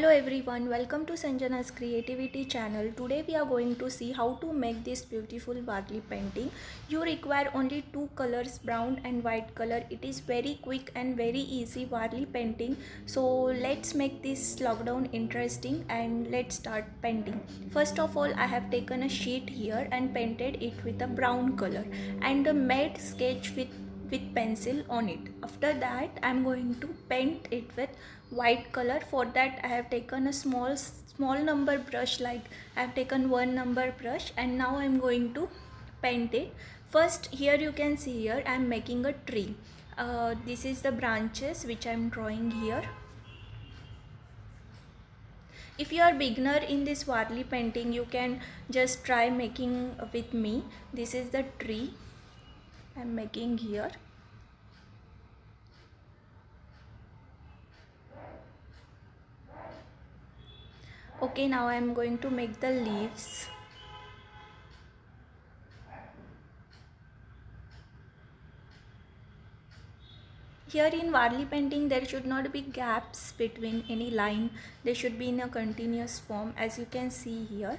Hello everyone, welcome to Sanjana's Creativity channel. Today we are going to see how to make this beautiful Varli painting. You require only two colors, brown and white color. It is very quick and very easy Varli painting. So let's make this lockdown interesting and let's start painting. First of all, I have taken a sheet here and painted it with a brown color and made sketch with pencil on it. After that I am going to paint it with white color. For that I have taken a small number brush, like I have taken one number brush, and now I am going to paint it. First, here you can see here I am making a tree. This is the branches which I am drawing here. If you are beginner in this Varli painting, you can just try making with me. This is the tree I am making here. Okay, now I am going to make the leaves. Here in Varli painting, there should not be gaps between any line. They should be in a continuous form, as you can see here.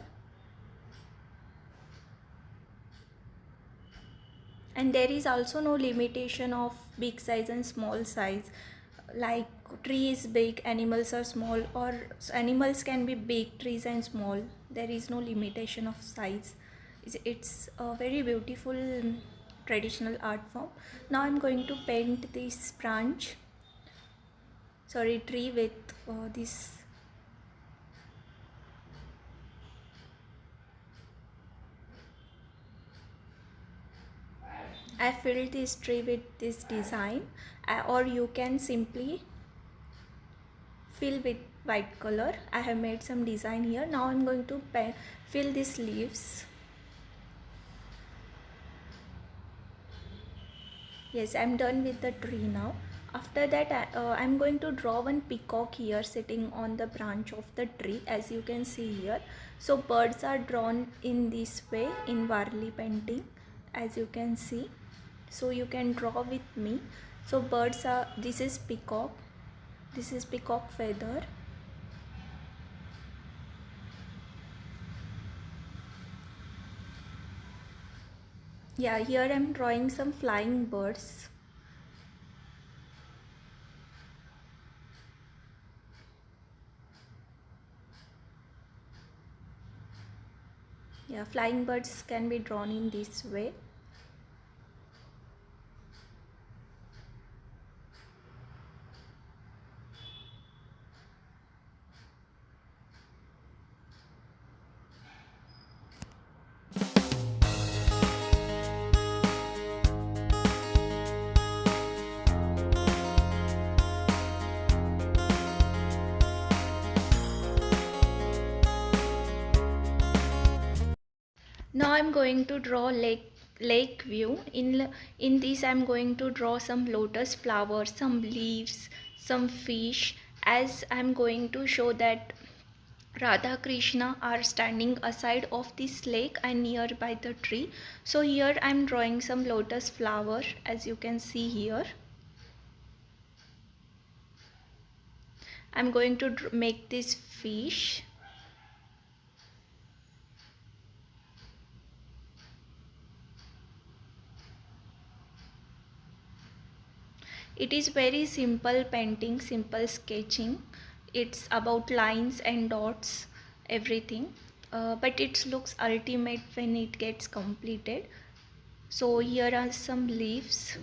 And there is also no limitation of big size and small size. Like tree is big, animals are small, or animals can be big, trees and small. There is no limitation of size. It's a very beautiful traditional art form. Now I'm going to paint this tree with this. I filled this tree with this design, or you can simply fill with white color. I have made some design here. Now I'm going to fill these leaves. Yes, I'm done with the tree now. After that I'm going to draw one peacock here sitting on the branch of the tree, as you can see here. So birds are drawn in this way in Varli painting, as you can see. So you can draw with me. So birds are, this is peacock feather. Yeah, here I am drawing some flying birds. Yeah, flying birds can be drawn in this way. Now I'm going to draw lake view. In this I'm going to draw some lotus flowers, some leaves, some fish, as I'm going to show that Radha Krishna are standing aside of this lake and nearby the tree. So here I'm drawing some lotus flower, as you can see here. I'm going to make this fish. It is very simple painting, simple sketching. It's about lines and dots, everything. But it looks ultimate when it gets completed. So here are some leaves.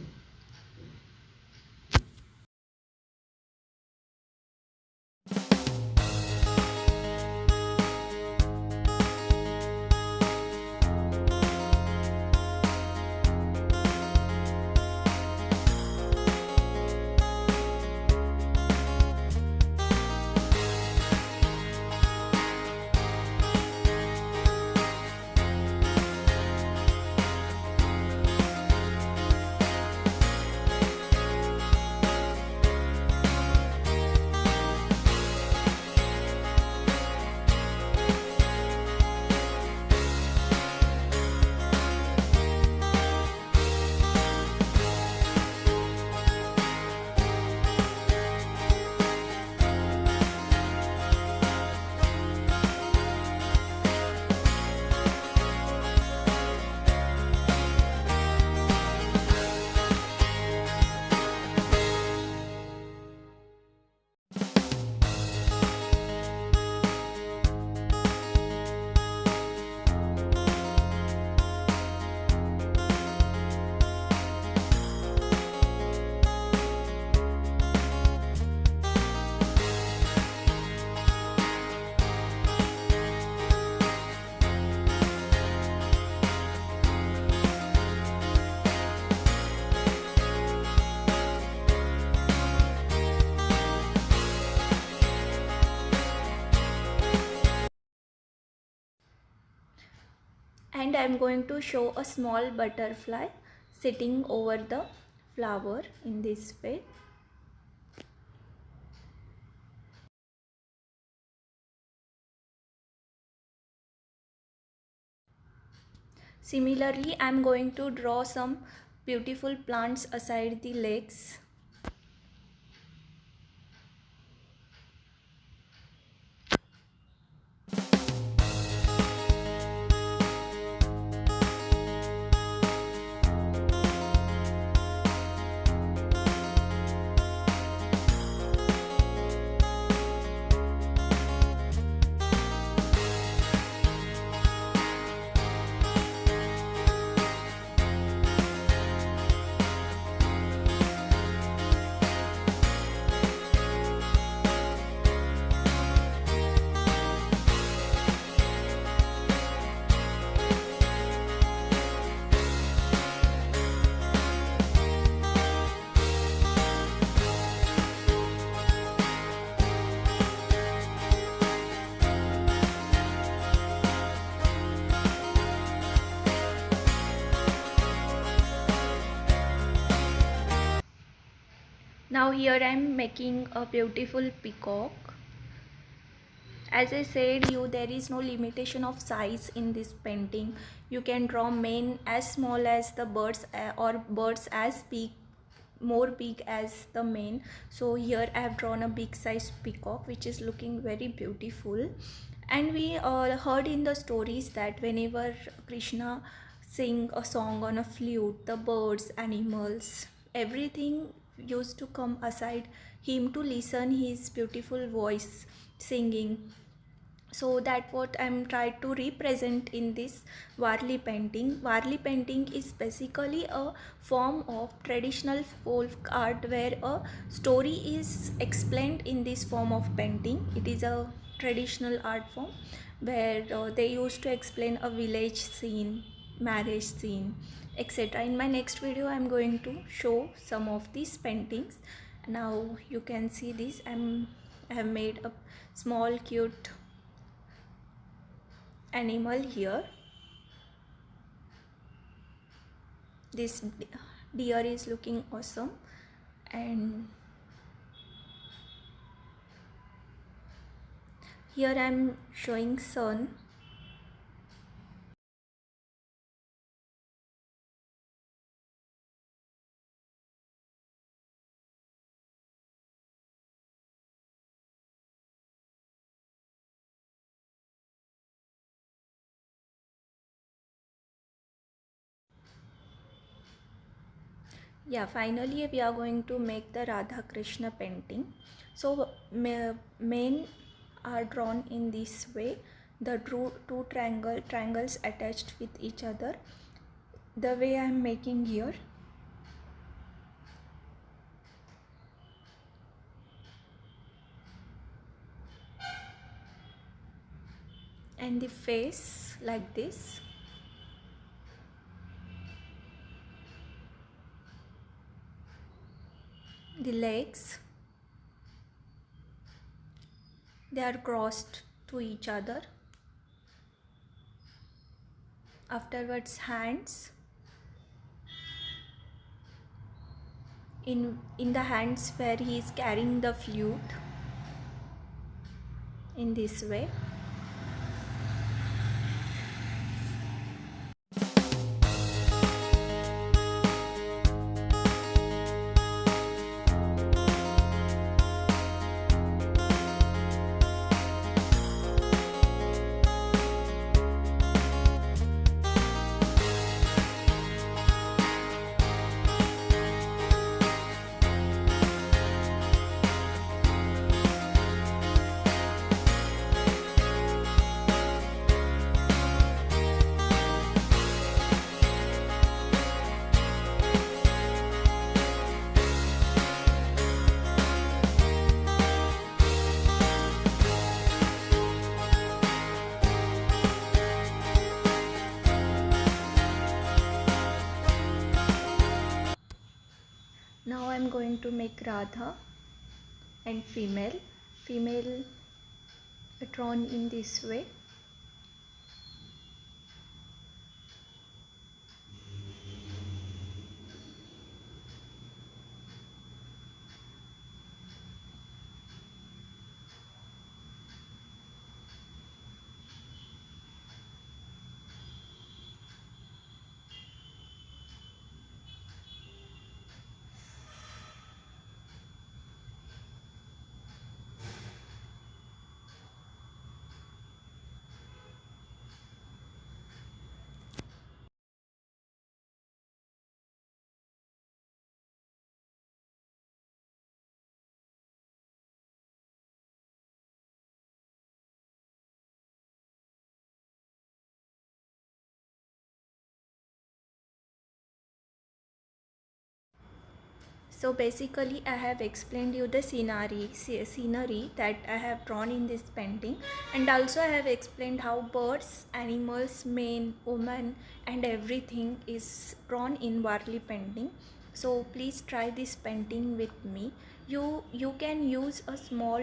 and I am going to show a small butterfly sitting over the flower in this way. Similarly, I am going to draw some beautiful plants aside the legs. Now here I am making a beautiful peacock. As I said you, there is no limitation of size in this painting. You can draw mane as small as the birds or birds as big, more big as the mane. So here I have drawn a big size peacock which is looking very beautiful. And we heard in the stories that whenever Krishna sing a song on a flute, the birds, animals, everything used to come aside him to listen his beautiful voice singing. So that what I'm trying to represent in this Varli painting. Varli painting is basically a form of traditional folk art where a story is explained in this form of painting. It is a traditional art form where they used to explain a village scene, marriage scene, etc. In my next video I'm going to show some of these paintings. Now you can see this. I have made a small cute animal here. This deer is looking awesome, and here I am showing sun. Yeah, finally we are going to make the Radha Krishna painting. So main are drawn in this way, the two triangles attached with each other, the way I am making here. And the face like this. The legs, they are crossed to each other. Afterwards hands. In the hands where he is carrying the flute in this way. Now I am going to make Radha and female drawn in this way. So basically I have explained you the scenery that I have drawn in this painting, and also I have explained how birds, animals, men, women and everything is drawn in Warli painting. So please try this painting with me. You can use a small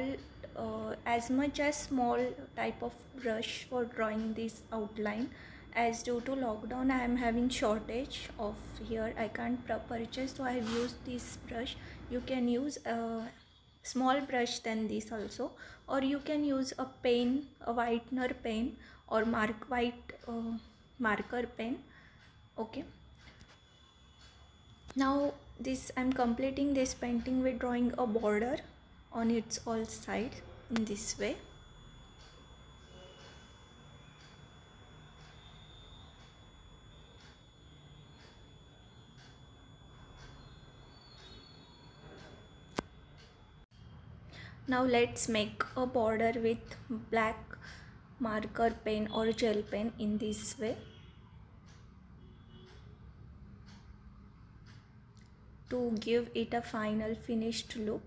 as much as small type of brush for drawing this outline, as due to lockdown I am having shortage of here, I can't purchase, so I have used this brush. You can use a small brush than this also, or you can use a pen, a whitener pen, or marker pen. Okay, now this I'm completing this painting with drawing a border on its all sides in this way. Now let's make a border with black marker pen or gel pen in this way to give it a final finished look.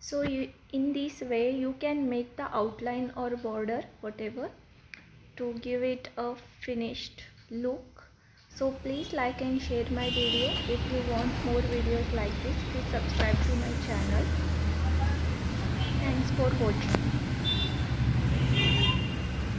So in this way you can make the outline or border whatever to give it a finished look. So please like and share my video. If you want more videos like this, please subscribe to my channel. Thanks for watching.